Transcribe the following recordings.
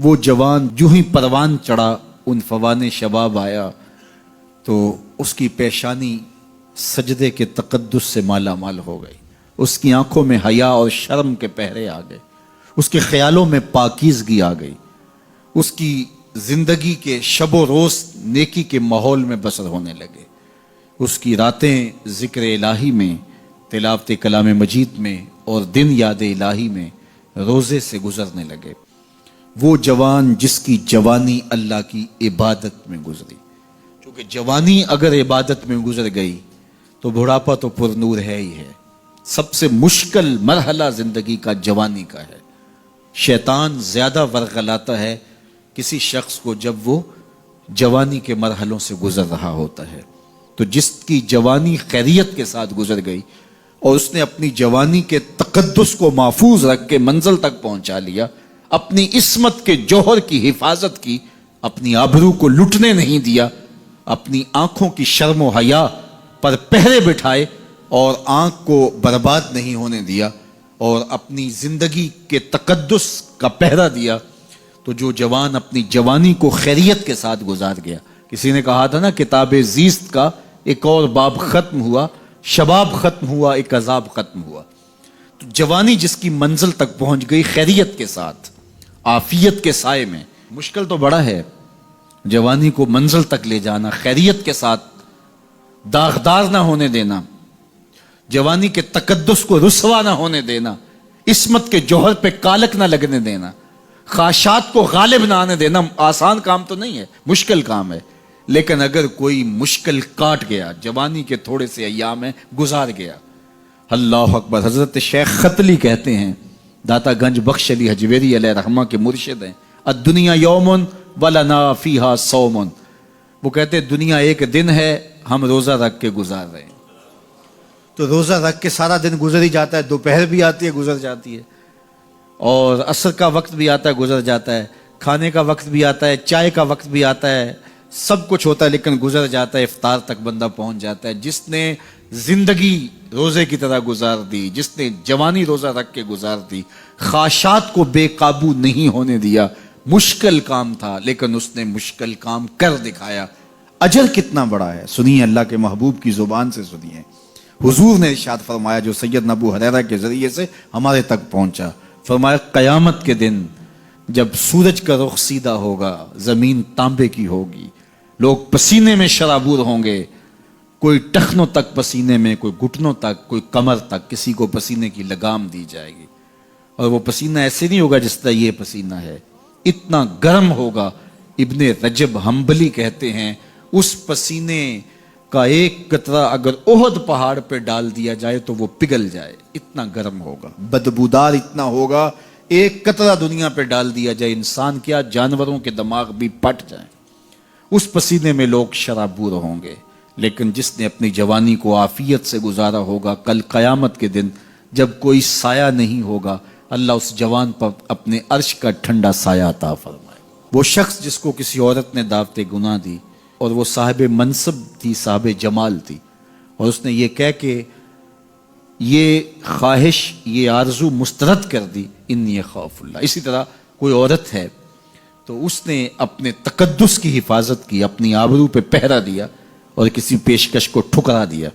وہ جوان جو ہی پروان چڑھا ان فوان شباب آیا تو اس کی پیشانی سجدے کے تقدس سے مالا مال ہو گئی، اس کی آنکھوں میں حیا اور شرم کے پہرے آ گئے، اس کے خیالوں میں پاکیزگی آ گئی، اس کی زندگی کے شب و روز نیکی کے ماحول میں بسر ہونے لگے، اس کی راتیں ذکر الہی میں، تلاوت کلام مجید میں اور دن یاد الہی میں روزے سے گزرنے لگے۔ وہ جوان جس کی جوانی اللہ کی عبادت میں گزری، کیونکہ جوانی اگر عبادت میں گزر گئی تو بڑھاپا تو پر نور ہے ہی ہے۔ سب سے مشکل مرحلہ زندگی کا جوانی کا ہے۔ شیطان زیادہ ورغلاتا ہے کسی شخص کو جب وہ جوانی کے مرحلوں سے گزر رہا ہوتا ہے۔ تو جس کی جوانی خیریت کے ساتھ گزر گئی اور اس نے اپنی جوانی کے تقدس کو محفوظ رکھ کے منزل تک پہنچا لیا، اپنی عصمت کے جوہر کی حفاظت کی، اپنی آبرو کو لٹنے نہیں دیا، اپنی آنکھوں کی شرم و حیا پر پہرے بٹھائے اور آنکھ کو برباد نہیں ہونے دیا اور اپنی زندگی کے تقدس کا پہرا دیا، تو جو جوان اپنی جوانی کو خیریت کے ساتھ گزار گیا۔ کسی نے کہا تھا نا، کتاب زیست کا ایک اور باب ختم ہوا، شباب ختم ہوا، ایک عذاب ختم ہوا۔ تو جوانی جس کی منزل تک پہنچ گئی خیریت کے ساتھ، عافیت کے سائے میں۔ مشکل تو بڑا ہے جوانی کو منزل تک لے جانا، خیریت کے ساتھ، داغدار نہ ہونے دینا، جوانی کے تقدس کو رسوا نہ ہونے دینا، عصمت کے جوہر پہ کالک نہ لگنے دینا، خواہشات کو غالب نہ آنے دینا۔ آسان کام تو نہیں ہے، مشکل کام ہے، لیکن اگر کوئی مشکل کاٹ گیا، جوانی کے تھوڑے سے ایام میں گزار گیا۔ اللہ اکبر۔ حضرت شیخ ختلی کہتے ہیں، داتا گنج بخش علی حجویری علیہ رحمہ کے مرشد ہیں، الدنیا یوم ولنا فیہا صوم۔ وہ کہتے ہیں دنیا ایک دن ہے، ہم روزہ رکھ کے گزار رہے ہیں۔ تو روزہ رکھ کے سارا دن گزر ہی جاتا ہے، دوپہر بھی آتی ہے گزر جاتی ہے، اور عصر کا وقت بھی آتا ہے گزر جاتا ہے، کھانے کا وقت بھی آتا ہے، چائے کا وقت بھی آتا ہے، سب کچھ ہوتا ہے لیکن گزر جاتا ہے، افطار تک بندہ پہنچ جاتا ہے۔ جس نے زندگی روزے کی طرح گزار دی، جس نے جوانی روزہ رکھ کے گزار دی، خواہشات کو بے قابو نہیں ہونے دیا، مشکل کام تھا لیکن اس نے مشکل کام کر دکھایا۔ اجر کتنا بڑا ہے، سنیے اللہ کے محبوب کی زبان سے سنیے۔ حضور نے ارشاد فرمایا جو سیدنا ابو ہریرہ کے ذریعے سے ہمارے تک پہنچا، فرمایا قیامت کے دن جب سورج کا رخ سیدھا ہوگا، زمین تانبے کی ہوگی، لوگ پسینے میں شرابور ہوں گے، کوئی ٹخنوں تک پسینے میں، کوئی گھٹنوں تک، کوئی کمر تک، کسی کو پسینے کی لگام دی جائے گی، اور وہ پسینہ ایسے نہیں ہوگا جس طرح یہ پسینہ ہے، اتنا گرم ہوگا۔ ابن رجب حنبلی کہتے ہیں اس پسینے کا ایک قطرہ اگر احد پہاڑ پہ ڈال دیا جائے تو وہ پگھل جائے، اتنا گرم ہوگا، بدبودار اتنا ہوگا، ایک قطرہ دنیا پہ ڈال دیا جائے، انسان کیا جانوروں کے دماغ بھی پھٹ جائیں، اس پسینے میں لوگ شرابور ہوں گے۔ لیکن جس نے اپنی جوانی کو عافیت سے گزارا ہوگا، کل قیامت کے دن جب کوئی سایہ نہیں ہوگا، اللہ اس جوان پر اپنے عرش کا ٹھنڈا سایہ عطا فرمائے۔ وہ شخص جس کو کسی عورت نے دعوت گناہ دی اور وہ صاحب منصب تھی، صاحب جمال تھی، اور اس نے یہ کہہ کے یہ خواہش، یہ آرزو مسترد کر دی، انی خاف اللہ۔ اسی طرح کوئی عورت ہے تو اس نے اپنے تقدس کی حفاظت کی، اپنی آبرو پہ پہرا دیا اور کسی پیشکش کو ٹھکرا دیا،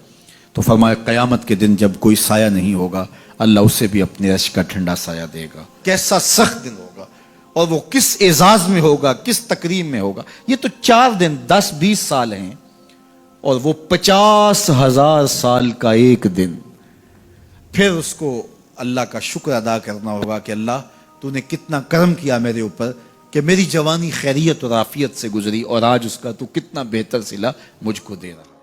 تو فرمایا قیامت کے دن جب کوئی سایہ نہیں ہوگا، اللہ اسے بھی اپنے عرش کا ٹھنڈا سایہ دے گا۔ کیسا سخت دن ہوگا، اور وہ کس اعزاز میں ہوگا، کس تکریم میں ہوگا۔ یہ تو 4 دن 10-20 سال ہیں، اور وہ 50,000 سال کا ایک دن۔ پھر اس کو اللہ کا شکر ادا کرنا ہوگا کہ اللہ تو نے کتنا کرم کیا میرے اوپر کہ میری جوانی خیریت اور عافیت سے گزری، اور آج اس کا تو کتنا بہتر صلہ مجھ کو دے رہا۔